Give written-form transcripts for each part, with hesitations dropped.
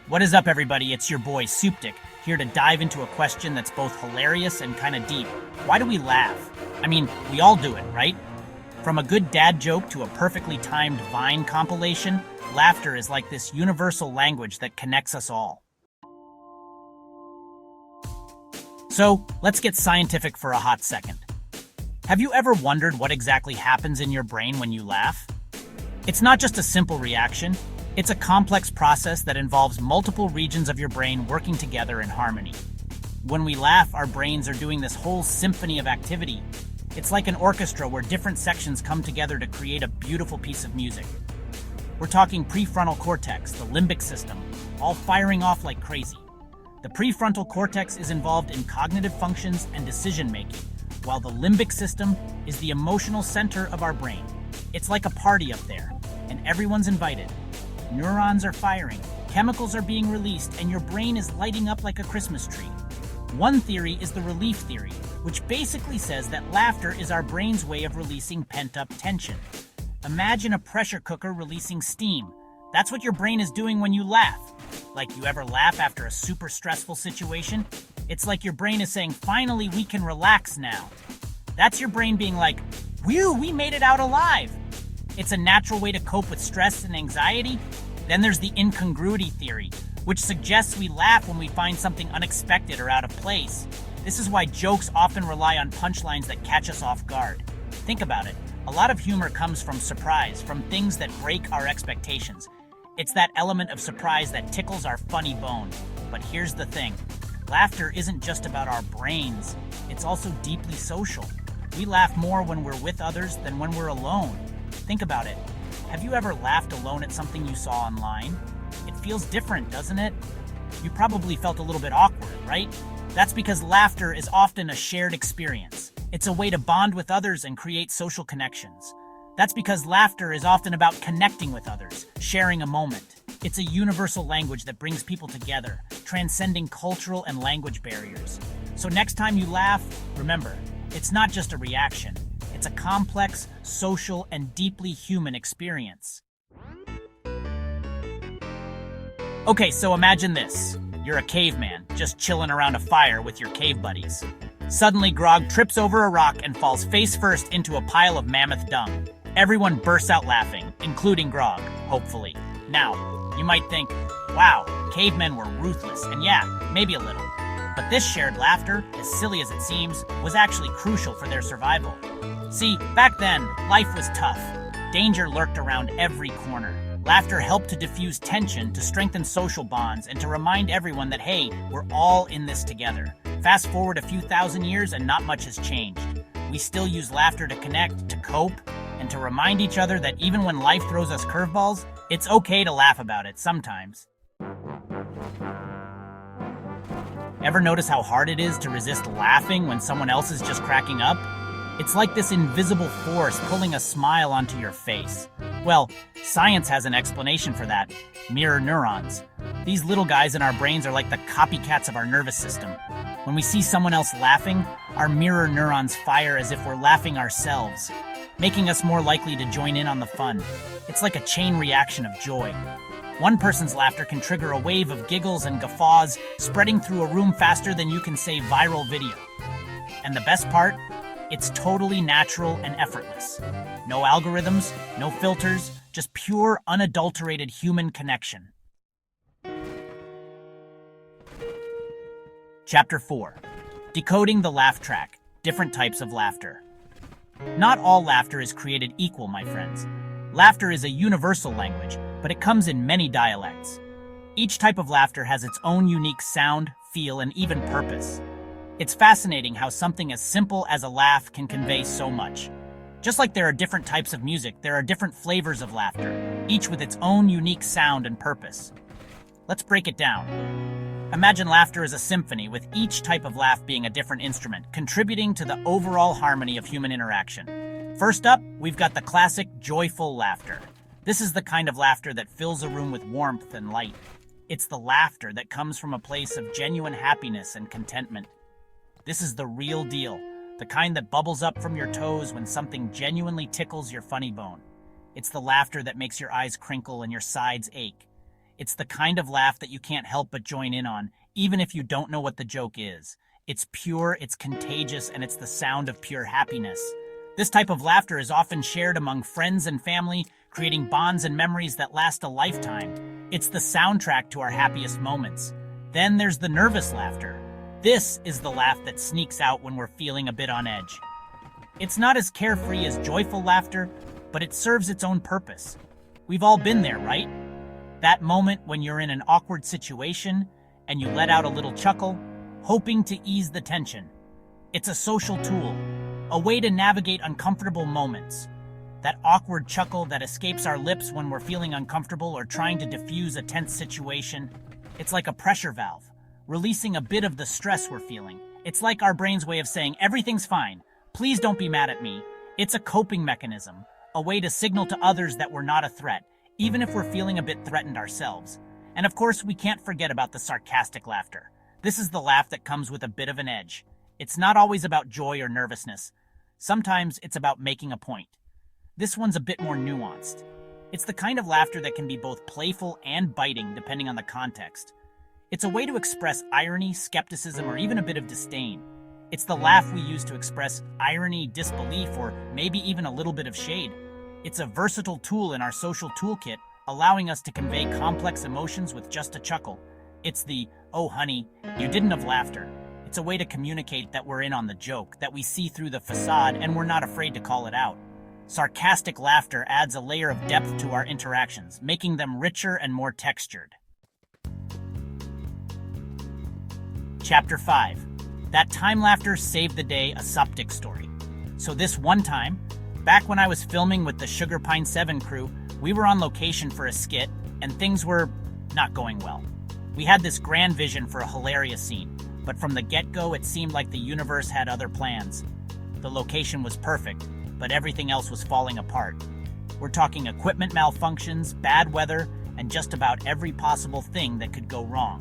What is up, everybody? It's your boy, Suptic, here to dive into a question that's both hilarious and kind of deep. Why do we laugh? I mean, we all do it, right? From a good dad joke to a perfectly timed Vine compilation, laughter is like this universal language that connects us all. So, let's get scientific for a hot second. Have you ever wondered what exactly happens in your brain when you laugh? It's not just a simple reaction. It's a complex process that involves multiple regions of your brain working together in harmony. When we laugh, our brains are doing this whole symphony of activity. It's like an orchestra where different sections come together to create a beautiful piece of music. We're talking prefrontal cortex, the limbic system, all firing off like crazy. The prefrontal cortex is involved in cognitive functions and decision-making, while the limbic system is the emotional center of our brain. It's like a party up there, and everyone's invited. Neurons are firing, chemicals are being released, and your brain is lighting up like a Christmas tree. One theory is the relief theory, which basically says that laughter is our brain's way of releasing pent-up tension. Imagine a pressure cooker releasing steam. That's what your brain is doing when you laugh. Like, you ever laugh after a super stressful situation? It's like your brain is saying, finally, we can relax now. That's your brain being like, whew, we made it out alive. It's a natural way to cope with stress and anxiety. Then there's the incongruity theory, which suggests we laugh when we find something unexpected or out of place. This is why jokes often rely on punchlines that catch us off guard. Think about it. A lot of humor comes from surprise, from things that break our expectations. It's that element of surprise that tickles our funny bone. But here's the thing. Laughter isn't just about our brains. It's also deeply social. We laugh more when we're with others than when we're alone. Think about it. Have you ever laughed alone at something you saw online? It feels different, doesn't it? You probably felt a little bit awkward, right? That's because laughter is often a shared experience. It's a way to bond with others and create social connections. That's because laughter is often about connecting with others, sharing a moment. It's a universal language that brings people together, transcending cultural and language barriers. So next time you laugh, remember, it's not just a reaction. It's a complex, social, and deeply human experience. Okay, so imagine this. You're a caveman, just chilling around a fire with your cave buddies. Suddenly, Grog trips over a rock and falls face first into a pile of mammoth dung. Everyone bursts out laughing, including Grog, hopefully. Now, you might think, wow, cavemen were ruthless, and yeah, maybe a little. But this shared laughter, as silly as it seems, was actually crucial for their survival. See, back then, life was tough. Danger lurked around every corner. Laughter helped to diffuse tension, to strengthen social bonds, and to remind everyone that, hey, we're all in this together. Fast forward a few thousand years and not much has changed. We still use laughter to connect, to cope, and to remind each other that even when life throws us curveballs, it's okay to laugh about it sometimes. Ever notice how hard it is to resist laughing when someone else is just cracking up? It's like this invisible force pulling a smile onto your face. Well, science has an explanation for that. Mirror neurons. These little guys in our brains are like the copycats of our nervous system. When we see someone else laughing, our mirror neurons fire as if we're laughing ourselves, making us more likely to join in on the fun. It's like a chain reaction of joy. One person's laughter can trigger a wave of giggles and guffaws, spreading through a room faster than you can say viral video. And the best part? It's totally natural and effortless. No algorithms, no filters, just pure, unadulterated human connection. Chapter 4. Decoding the laugh track. Different types of laughter. Not all laughter is created equal, my friends. Laughter is a universal language, but it comes in many dialects. Each type of laughter has its own unique sound, feel, and even purpose. It's fascinating how something as simple as a laugh can convey so much. Just like there are different types of music, there are different flavors of laughter, each with its own unique sound and purpose. Let's break it down. Imagine laughter as a symphony, with each type of laugh being a different instrument, contributing to the overall harmony of human interaction. First up, we've got the classic joyful laughter. This is the kind of laughter that fills a room with warmth and light. It's the laughter that comes from a place of genuine happiness and contentment. This is the real deal, the kind that bubbles up from your toes when something genuinely tickles your funny bone. It's the laughter that makes your eyes crinkle and your sides ache. It's the kind of laugh that you can't help but join in on, even if you don't know what the joke is. It's pure, it's contagious, and it's the sound of pure happiness. This type of laughter is often shared among friends and family, creating bonds and memories that last a lifetime. It's the soundtrack to our happiest moments. Then there's the nervous laughter. This is the laugh that sneaks out when we're feeling a bit on edge. It's not as carefree as joyful laughter, but it serves its own purpose. We've all been there, right? That moment when you're in an awkward situation and you let out a little chuckle, hoping to ease the tension. It's a social tool, a way to navigate uncomfortable moments. That awkward chuckle that escapes our lips when we're feeling uncomfortable or trying to diffuse a tense situation. It's like a pressure valve, releasing a bit of the stress we're feeling. It's like our brain's way of saying, everything's fine. Please don't be mad at me. It's a coping mechanism, a way to signal to others that we're not a threat, even if we're feeling a bit threatened ourselves. And of course, we can't forget about the sarcastic laughter. This is the laugh that comes with a bit of an edge. It's not always about joy or nervousness. Sometimes it's about making a point. This one's a bit more nuanced. It's the kind of laughter that can be both playful and biting depending on the context. It's a way to express irony, skepticism, or even a bit of disdain. It's the laugh we use to express irony, disbelief, or maybe even a little bit of shade. It's a versatile tool in our social toolkit, allowing us to convey complex emotions with just a chuckle. It's the, oh honey, you didn't have laughter. It's a way to communicate that we're in on the joke, that we see through the facade and we're not afraid to call it out. Sarcastic laughter adds a layer of depth to our interactions, making them richer and more textured. Chapter 5. That time laughter saved the day, a Suptic story. So this one time, back when I was filming with the Sugar Pine 7 crew, we were on location for a skit, and things were not going well. We had this grand vision for a hilarious scene, but from the get-go it seemed like the universe had other plans. The location was perfect, but everything else was falling apart. We're talking equipment malfunctions, bad weather, and just about every possible thing that could go wrong.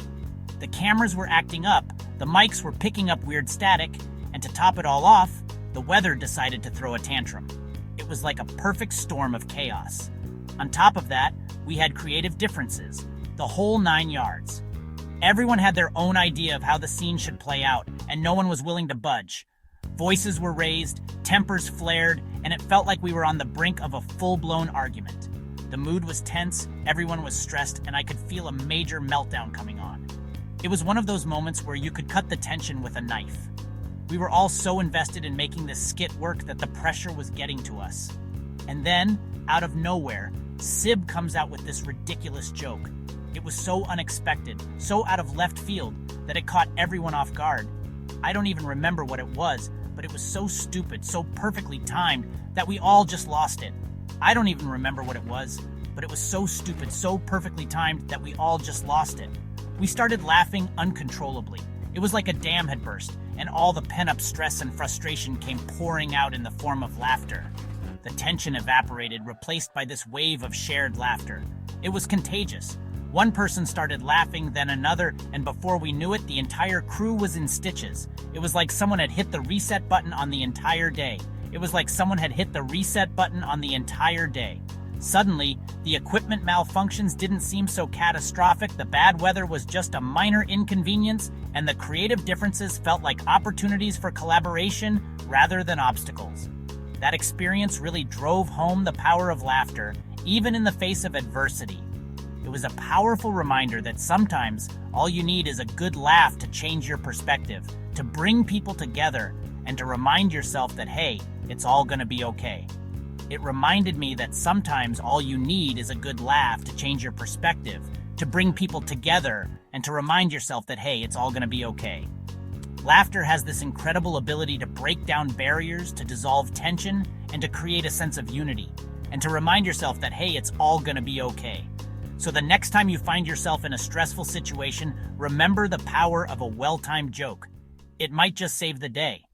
The cameras were acting up, the mics were picking up weird static, and to top it all off, the weather decided to throw a tantrum. It was like a perfect storm of chaos. On top of that, we had creative differences, the whole 9 yards. Everyone had their own idea of how the scene should play out, and no one was willing to budge. Voices were raised, tempers flared, and it felt like we were on the brink of a full-blown argument. The mood was tense, everyone was stressed, and I could feel a major meltdown coming on. It was one of those moments where you could cut the tension with a knife. We were all so invested in making this skit work that the pressure was getting to us. And then, out of nowhere, Sib comes out with this ridiculous joke. It was so unexpected, so out of left field, that it caught everyone off guard. I don't even remember what it was, but it was so stupid, so perfectly timed, that we all just lost it. I don't even remember what it was, but it was so stupid, so perfectly timed, that we all just lost it. We started laughing uncontrollably. It was like a dam had burst, and all the pent-up stress and frustration came pouring out in the form of laughter. The tension evaporated, replaced by this wave of shared laughter. It was contagious. One person started laughing, then another, and before we knew it, the entire crew was in stitches. It was like someone had hit the reset button on the entire day. It was like someone had hit the reset button on the entire day. Suddenly, the equipment malfunctions didn't seem so catastrophic, the bad weather was just a minor inconvenience, and the creative differences felt like opportunities for collaboration rather than obstacles. That experience really drove home the power of laughter, even in the face of adversity. It was a powerful reminder that sometimes all you need is a good laugh to change your perspective, to bring people together, and to remind yourself that, hey, it's all gonna be okay. It reminded me that sometimes all you need is a good laugh to change your perspective, to bring people together, and to remind yourself that, hey, it's all gonna be okay. Laughter has this incredible ability to break down barriers, to dissolve tension, and to create a sense of unity, and to remind yourself that, hey, it's all gonna be okay. So the next time you find yourself in a stressful situation, remember the power of a well-timed joke. It might just save the day.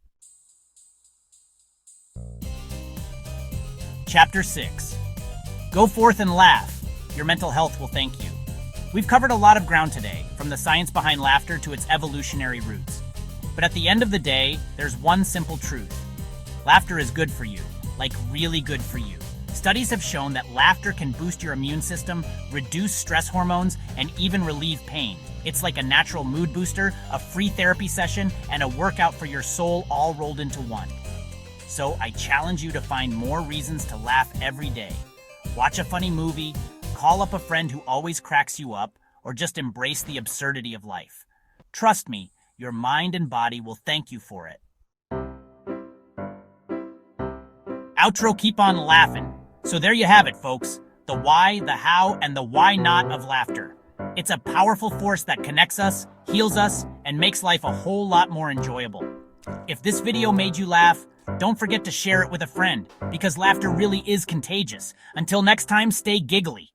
Chapter 6. Go forth and laugh. Your mental health will thank you. We've covered a lot of ground today, from the science behind laughter to its evolutionary roots. But at the end of the day, there's one simple truth. Laughter is good for you, like really good for you. Studies have shown that laughter can boost your immune system, reduce stress hormones, and even relieve pain. It's like a natural mood booster, a free therapy session, and a workout for your soul all rolled into one. So I challenge you to find more reasons to laugh every day. Watch a funny movie, call up a friend who always cracks you up, or just embrace the absurdity of life. Trust me, your mind and body will thank you for it. Outro, keep on laughing. So there you have it, folks. The why, the how, and the why not of laughter. It's a powerful force that connects us, heals us, and makes life a whole lot more enjoyable. If this video made you laugh, don't forget to share it with a friend, because laughter really is contagious. Until next time, stay giggly.